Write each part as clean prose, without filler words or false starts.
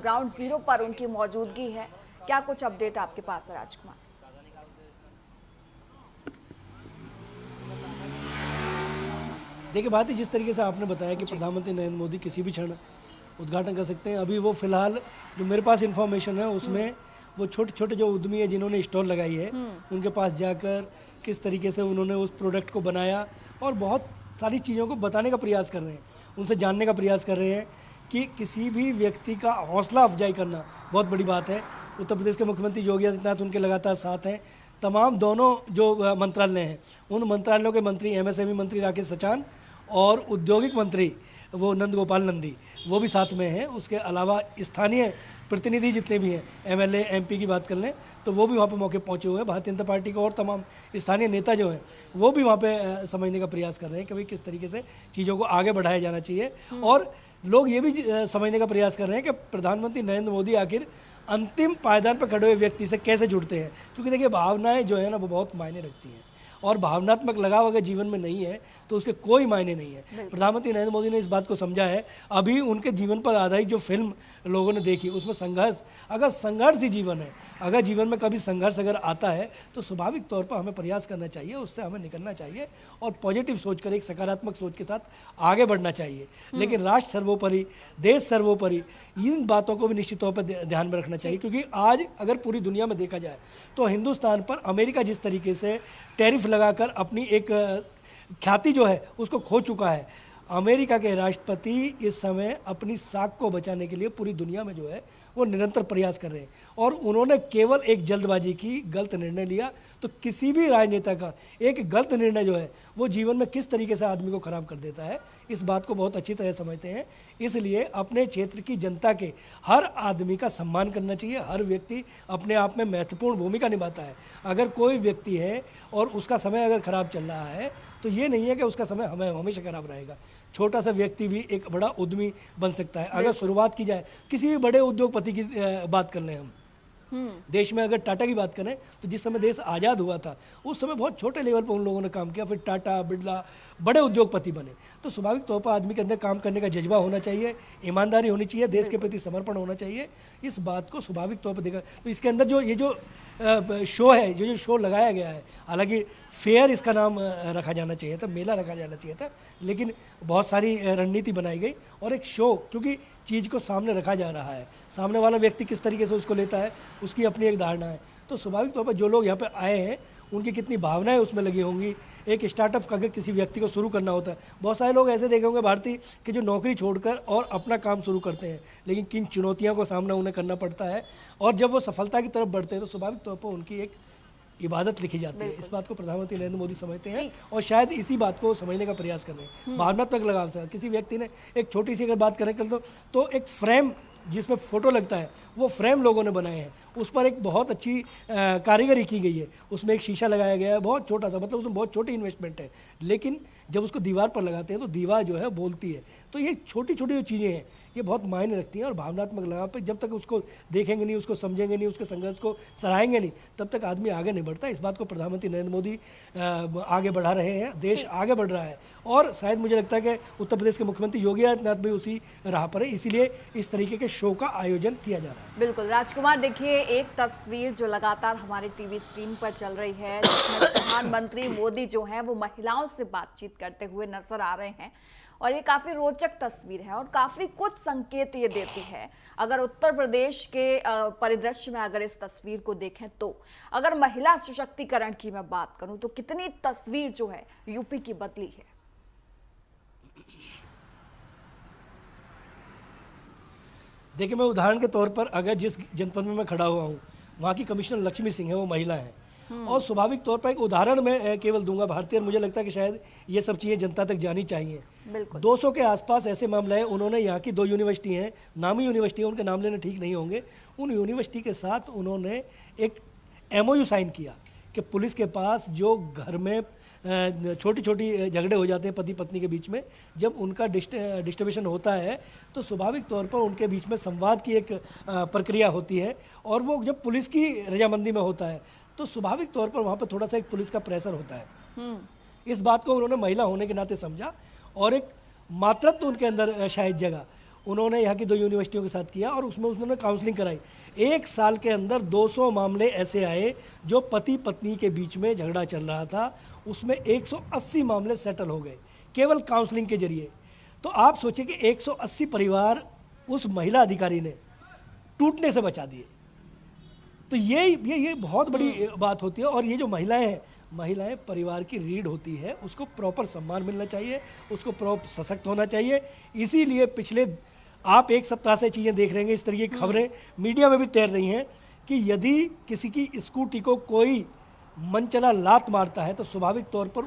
Ground zero पर उनकी मौजूदगी है। क्या कुछ अपडेट आपके पास है राजकुमार? देखिए, बात ही जिस तरीके से आपने बताया कि जी। प्रधानमंत्री नरेंद्र मोदी किसी भी क्षण उद्घाटन कर सकते हैं। अभी वो फिलहाल जो मेरे पास इंफॉर्मेशन है उसमें वो छोटे छोटे जो उद्यमी है जिन्होंने स्टॉल लगाई है उनके पास जाकर किस तरीके से उन्होंने उस प्रोडक्ट को बनाया और बहुत सारी चीज़ों को बताने का प्रयास कर रहे हैं, उनसे जानने का प्रयास कर रहे हैं कि किसी भी व्यक्ति का हौसला अफजाई करना बहुत बड़ी बात है। उत्तर प्रदेश के मुख्यमंत्री योगी आदित्यनाथ उनके लगातार साथ हैं। तमाम दोनों जो मंत्रालय हैं उन मंत्रालयों के मंत्री एमएसएमई मंत्री राकेश सचान और औद्योगिक मंत्री वो नंद गोपाल नंदी वो भी साथ में हैं। उसके अलावा स्थानीय प्रतिनिधि जितने भी हैं, एमएलए एमपी की बात कर लें तो वो भी वहाँ पे मौके पहुँचे हुए हैं। भारतीय जनता पार्टी के और तमाम स्थानीय नेता जो हैं वो भी वहाँ पे समझने का प्रयास कर रहे हैं कि भाई किस तरीके से चीज़ों को आगे बढ़ाया जाना चाहिए। और लोग ये भी समझने का प्रयास कर रहे हैं कि प्रधानमंत्री नरेंद्र मोदी आखिर अंतिम पायदान पर खड़े हुए व्यक्ति से कैसे जुड़ते हैं, क्योंकि देखिए भावनाएं जो है ना वो बहुत मायने रखती हैं और भावनात्मक लगाव अगर जीवन में नहीं है तो उसके कोई मायने नहीं है। प्रधानमंत्री नरेंद्र मोदी ने इस बात को समझा है। अभी उनके जीवन पर आधारित जो फिल्म लोगों ने देखी उसमें संघर्ष, अगर संघर्ष ही जीवन है, अगर जीवन में कभी संघर्ष अगर आता है तो स्वाभाविक तौर पर हमें प्रयास करना चाहिए, उससे हमें निकलना चाहिए और पॉजिटिव सोचकर एक सकारात्मक सोच के साथ आगे बढ़ना चाहिए। लेकिन राष्ट्र सर्वोपरि, देश सर्वोपरि, इन बातों को भी निश्चित तौर पर ध्यान में रखना चाहिए, क्योंकि आज अगर पूरी दुनिया में देखा जाए तो हिंदुस्तान पर अमेरिका जिस तरीके से टैरिफ लगाकर अपनी एक ख्याति जो है उसको खो चुका है। अमेरिका के राष्ट्रपति इस समय अपनी साख को बचाने के लिए पूरी दुनिया में जो है वो निरंतर प्रयास कर रहे हैं और उन्होंने केवल एक जल्दबाजी की, गलत निर्णय लिया। तो किसी भी राजनेता का एक गलत निर्णय जो है वो जीवन में किस तरीके से आदमी को खराब कर देता है, इस बात को बहुत अच्छी तरह समझते हैं। इसलिए अपने क्षेत्र की जनता के हर आदमी का सम्मान करना चाहिए। हर व्यक्ति अपने आप में महत्वपूर्ण भूमिका निभाता है। अगर कोई व्यक्ति है और उसका समय अगर खराब चल रहा है तो ये नहीं है कि उसका समय हमें हमेशा खराब रहेगा। छोटा सा व्यक्ति भी एक बड़ा उद्यमी बन सकता है अगर शुरुआत की जाए। किसी भी बड़े उद्योगपति की बात कर लें हम, देश में अगर टाटा की बात करें तो जिस समय देश आज़ाद हुआ था उस समय बहुत छोटे लेवल पर उन लोगों ने काम किया, फिर टाटा बिरला बड़े उद्योगपति बने। तो स्वाभाविक तौर पर आदमी के अंदर काम करने का जज्बा होना चाहिए, ईमानदारी होनी चाहिए, देश के प्रति समर्पण होना चाहिए। इस बात को स्वाभाविक तौर पर देखा तो इसके अंदर जो ये जो शो है, जो शो लगाया गया है, हालांकि फेयर इसका नाम रखा जाना चाहिए था, मेला रखा जाना चाहिए था, लेकिन बहुत सारी रणनीति बनाई गई और एक शो, क्योंकि चीज़ को सामने रखा जा रहा है, सामने वाला व्यक्ति किस तरीके से उसको लेता है उसकी अपनी एक धारणा है। तो स्वाभाविक तौर पर जो लोग यहाँ पे आए हैं उनकी कितनी भावनाएं उसमें लगी होंगी। एक स्टार्टअप का अगर किसी व्यक्ति को शुरू करना होता है, बहुत सारे लोग ऐसे देखे होंगे भारतीय कि जो नौकरी छोड़कर और अपना काम शुरू करते हैं, लेकिन किन चुनौतियों को सामना उन्हें करना पड़ता है और जब वो सफलता की तरफ बढ़ते हैं तो स्वाभाविक तौर पर उनकी एक इबादत लिखी जाती है। इस बात को प्रधानमंत्री नरेंद्र मोदी समझते हैं और शायद इसी बात को समझने का प्रयास कर रहे हैं। भावनात्मक लगाव से किसी व्यक्ति ने एक छोटी सी अगर बात करें कल तो एक फ्रेम जिसमें फोटो लगता है वो फ्रेम लोगों ने बनाए हैं, उस पर एक बहुत अच्छी कारीगरी की गई है। उसमें एक शीशा लगाया गया है, बहुत छोटा सा, मतलब उसमें बहुत छोटी इन्वेस्टमेंट है, लेकिन जब उसको दीवार पर लगाते हैं तो दीवार जो है बोलती है। तो ये छोटी छोटी जो चीज़ें हैं ये बहुत मायने रखती हैं और भावनात्मक लगाव पर जब तक उसको देखेंगे नहीं, उसको समझेंगे नहीं, उसके संघर्ष को सराहेंगे नहीं, तब तक आदमी आगे नहीं बढ़ता। इस बात को प्रधानमंत्री नरेंद्र मोदी आगे बढ़ा रहे हैं, देश आगे बढ़ रहा है और शायद मुझे लगता है कि उत्तर प्रदेश के मुख्यमंत्री योगी आदित्यनाथ भी उसी राह पर है, इसीलिए इस तरीके के शो का आयोजन किया जा रहा है। बिल्कुल राजकुमार, देखिए एक तस्वीर जो लगातार हमारे टीवी स्क्रीन पर चल रही है जिसमें प्रधानमंत्री मोदी जो हैं वो महिलाओं से बातचीत करते हुए नजर आ रहे हैं और ये काफी रोचक तस्वीर है और काफी कुछ संकेत ये देती है। अगर उत्तर प्रदेश के परिदृश्य में अगर इस तस्वीर को देखें तो अगर महिला सशक्तिकरण की मैं बात करूं तो कितनी तस्वीर जो है यूपी की बदली है। देखिए, मैं उदाहरण के तौर पर अगर जिस जनपद में मैं खड़ा हुआ हूँ वहाँ की कमिश्नर लक्ष्मी सिंह है, वो महिला है और स्वाभाविक तौर पर एक उदाहरण मैं केवल दूंगा भारतीय, और मुझे लगता है कि शायद ये सब चीज़ें जनता तक जानी चाहिए। 200 के आसपास ऐसे मामले हैं। उन्होंने यहाँ की 2 यूनिवर्सिटी हैं, नामी यूनिवर्सिटी है, उनके नाम लेने ठीक नहीं होंगे, उन यूनिवर्सिटी के साथ उन्होंने एक MOU साइन किया कि पुलिस के पास जो घर में छोटी छोटी झगड़े हो जाते हैं पति पत्नी के बीच में, जब उनका डिस्टर्बेशन होता है तो स्वाभाविक तौर पर उनके बीच में संवाद की एक प्रक्रिया होती है और वो जब पुलिस की रजामंदी में होता है तो स्वाभाविक तौर पर वहाँ पर थोड़ा सा एक पुलिस का प्रेशर होता है। इस बात को उन्होंने महिला होने के नाते समझा और एक मातृत्व उनके अंदर शायद जगह उन्होंने यहाँ की 2 यूनिवर्सिटियों के साथ किया और उसमें उन्होंने काउंसलिंग कराई। 1 साल के अंदर 200 मामले ऐसे आए जो पति पत्नी के बीच में झगड़ा चल रहा था, उसमें 180 मामले सेटल हो गए केवल काउंसलिंग के जरिए। तो आप सोचिए कि 180 परिवार उस महिला अधिकारी ने टूटने से बचा दिए। तो ये बहुत बड़ी बात होती है। और ये जो महिलाएं परिवार की रीढ़ होती है, उसको प्रॉपर सम्मान मिलना चाहिए, उसको प्रॉपर सशक्त होना चाहिए। इसीलिए पिछले आप 1 सप्ताह से चीज़ें देख रहे हैं, इस तरीके की खबरें मीडिया में भी तैर रही हैं कि यदि किसी की स्कूटी को कोई मनचला लात मारता है तो स्वाभाविक तौर पर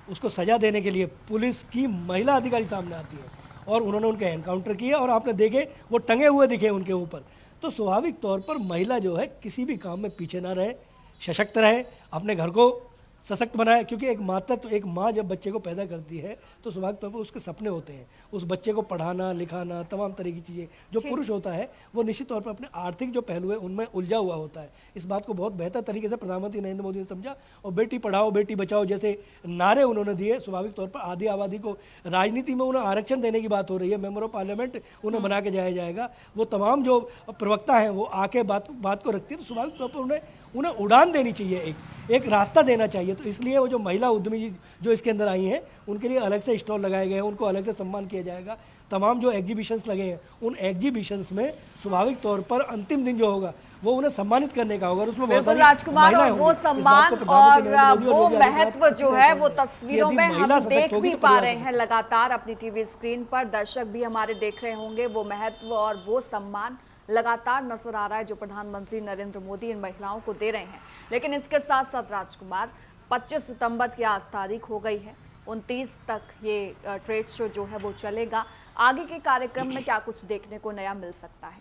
उसको सजा देने के लिए पुलिस की महिला अधिकारी सामने आती है और उन्होंने उनका एनकाउंटर किया और आपने देखे वो टंगे हुए दिखे उनके ऊपर। तो स्वाभाविक तौर पर महिला जो है किसी भी काम में पीछे ना रहे, सशक्त रहे, अपने घर को सशक्त बनाए। क्योंकि एक माँ जब बच्चे को पैदा करती है तो स्वाभाविक तौर पर उसके सपने होते हैं, उस बच्चे को पढ़ाना लिखाना तमाम तरह की चीज़ें। जो पुरुष होता है वो निश्चित तौर पर अपने आर्थिक जो पहलू है उनमें उलझा हुआ होता है। इस बात को बहुत बेहतर तरीके से प्रधानमंत्री नरेंद्र मोदी ने समझा और बेटी पढ़ाओ बेटी बचाओ जैसे नारे उन्होंने दिए। स्वाभाविक तौर पर आधी आबादी को राजनीति में उन्हें आरक्षण देने की बात हो रही है, मेंबर ऑफ पार्लियामेंट उन्हें बना के जाया जाएगा। वो तमाम जो प्रवक्ता हैं वो आके बात को रखती है। तो स्वाभाविक तौर पर उन्हें उड़ान देनी चाहिए, एक रास्ता देना चाहिए। तो इसलिए वो जो महिला उद्यमी जो इसके अंदर आई हैं उनके लिए अलग से स्टॉल लगाए गए हैं, उनको अलग से सम्मान किया जाएगा। तमाम जो एग्जीबिशंस लगे हैं उन एग्जीबिशंस में स्वाभाविक तौर पर अंतिम दिन जो होगा वो उन्हें सम्मानित करने का होगा और उसमें बहुत सारी राजकुमार और वो सम्मान और वो महत्व जो है वो तस्वीरों में हम देख भी पा रहे हैं लगातार अपनी टीवी स्क्रीन पर। दर्शक भी हमारे देख रहे होंगे वो महत्व और वो सम्मान लगातार नजर आ रहा है जो प्रधानमंत्री नरेंद्र मोदी इन महिलाओं को दे रहे हैं। लेकिन इसके साथ साथ राजकुमार 25 सितंबर की आज तारीख हो गई है, 29 तक ये ट्रेड शो जो है वो चलेगा। आगे के कार्यक्रम में क्या कुछ देखने को नया मिल सकता है?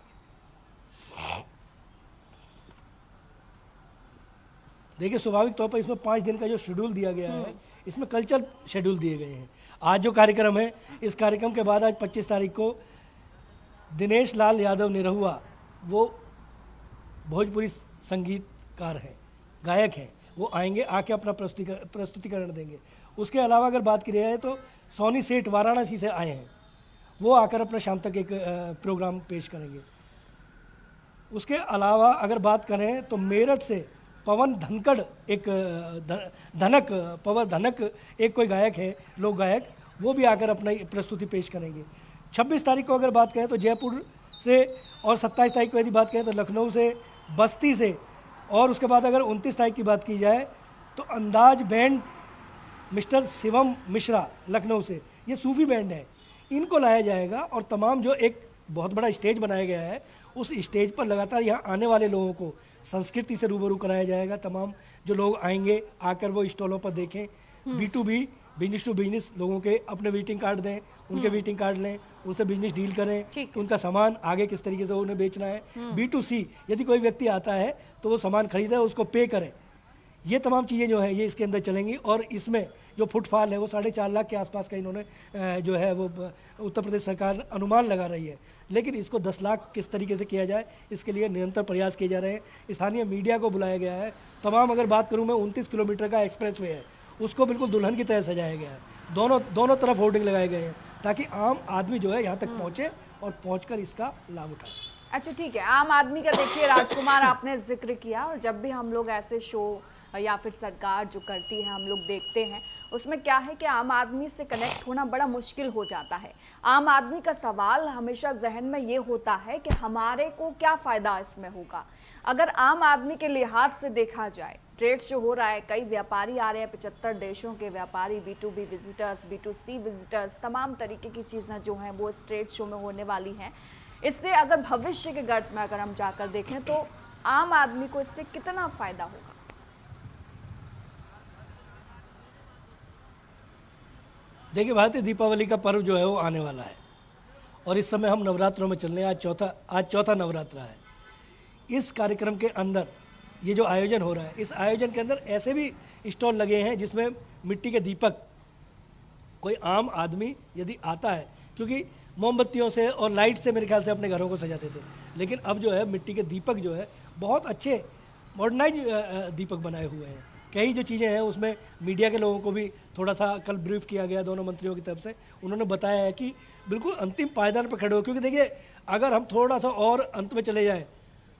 देखिए स्वाभाविक तौर पर इसमें 5 दिन का जो शेड्यूल दिया गया है इसमें कल्चर शेड्यूल दिए गए हैं। आज जो कार्यक्रम है इस कार्यक्रम के बाद आज 25 तारीख को दिनेश लाल यादव निरहुआ, वो भोजपुरी संगीतकार हैं, गायक हैं, वो आएंगे, आके अपना प्रस्तुतिकरण देंगे। उसके अलावा अगर बात की जाए तो सोनी सेठ वाराणसी से आए हैं, वो आकर अपना शाम तक एक प्रोग्राम पेश करेंगे। उसके अलावा अगर बात करें तो मेरठ से पवन धनखड़ पवन धनक एक कोई गायक है, लोक गायक, वो भी आकर अपना प्रस्तुति पेश करेंगे। 26 तारीख को अगर बात करें तो जयपुर से और 27 तारीख को यदि बात करें तो लखनऊ से, बस्ती से और उसके बाद अगर 29 तारीख की बात की जाए तो अंदाज बैंड मिस्टर शिवम मिश्रा लखनऊ से, ये सूफी बैंड है, इनको लाया जाएगा और तमाम जो एक बहुत बड़ा स्टेज बनाया गया है उस स्टेज पर लगातार यहाँ आने वाले लोगों को संस्कृति से रूबरू कराया जाएगा। तमाम जो लोग आएंगे आकर वो स्टॉलों पर देखें, B2B बिजनेस टू बिजनेस लोगों के अपने विजिटिंग कार्ड दें, उनके विजिटिंग कार्ड लें, उनसे बिजनेस डील करें कि उनका सामान आगे किस तरीके से उन्हें बेचना है। B2C यदि कोई व्यक्ति आता है तो वो सामान खरीदे उसको पे करें। ये तमाम चीज़ें जो है ये इसके अंदर चलेंगी और इसमें जो फुटफॉल है वो 4.5 लाख के आसपास का इन्होंने जो है वो उत्तर प्रदेश सरकार अनुमान लगा रही है। लेकिन इसको 10 लाख किस तरीके से किया जाए इसके लिए निरंतर प्रयास किए जा रहे हैं। स्थानीय मीडिया को बुलाया गया है। तमाम अगर बात करूँ मैं 29 किलोमीटर का एक्सप्रेस वे है, उसको बिल्कुल दुल्हन की तरह सजाया गया है। दोनों तरफ होर्डिंग लगाए गए हैं ताकि आम आदमी जो है यहाँ तक पहुँचे और पहुँचकर इसका लाभ उठाए। अच्छा ठीक है, आम आदमी का देखिए राजकुमार आपने जिक्र किया और जब भी हम लोग ऐसे शो या फिर सरकार जो करती है हम लोग देखते हैं उसमें क्या है कि आम आदमी से कनेक्ट होना बड़ा मुश्किल हो जाता है। आम आदमी का सवाल हमेशा जहन में ये होता है कि हमारे को क्या फ़ायदा इसमें होगा। अगर आम आदमी के लिहाज से देखा जाए, ट्रेड शो हो रहा है, कई व्यापारी आ रहे हैं, 75 देशों के व्यापारी, B2B विजिटर्स, B2C विजिटर्स, तमाम तरीके की चीज़ें जो हैं वो इस ट्रेड शो में होने वाली हैं। इससे अगर भविष्य के गर्त में अगर हम जाकर देखें तो आम आदमी को इससे कितना फ़ायदा होगा? देखिए भारतीय दीपावली का पर्व जो है वो आने वाला है और इस समय हम नवरात्रों में चल रहे हैं। आज चौथा नवरात्रा है। इस कार्यक्रम के अंदर ये जो आयोजन हो रहा है, इस आयोजन के अंदर ऐसे भी स्टॉल लगे हैं जिसमें मिट्टी के दीपक, कोई आम आदमी यदि आता है, क्योंकि मोमबत्तियों से और लाइट से मेरे ख्याल से अपने घरों को सजाते थे, लेकिन अब जो है मिट्टी के दीपक जो है बहुत अच्छे मॉडर्नाइज दीपक बनाए हुए हैं। कई जो चीज़ें हैं उसमें मीडिया के लोगों को भी थोड़ा सा कल ब्रीफ किया गया दोनों मंत्रियों की तरफ से। उन्होंने बताया है कि बिल्कुल अंतिम पायदान पर खड़े हो, क्योंकि देखिए अगर हम थोड़ा सा और अंत में चले जाएं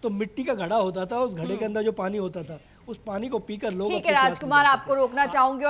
तो मिट्टी का घड़ा होता था, उस घड़े के अंदर जो पानी होता था उस पानी को पीकर लोग ठीक अपनी है प्यास राजकुमार, बुझाते थे। आपको रोकना चाहूंगी और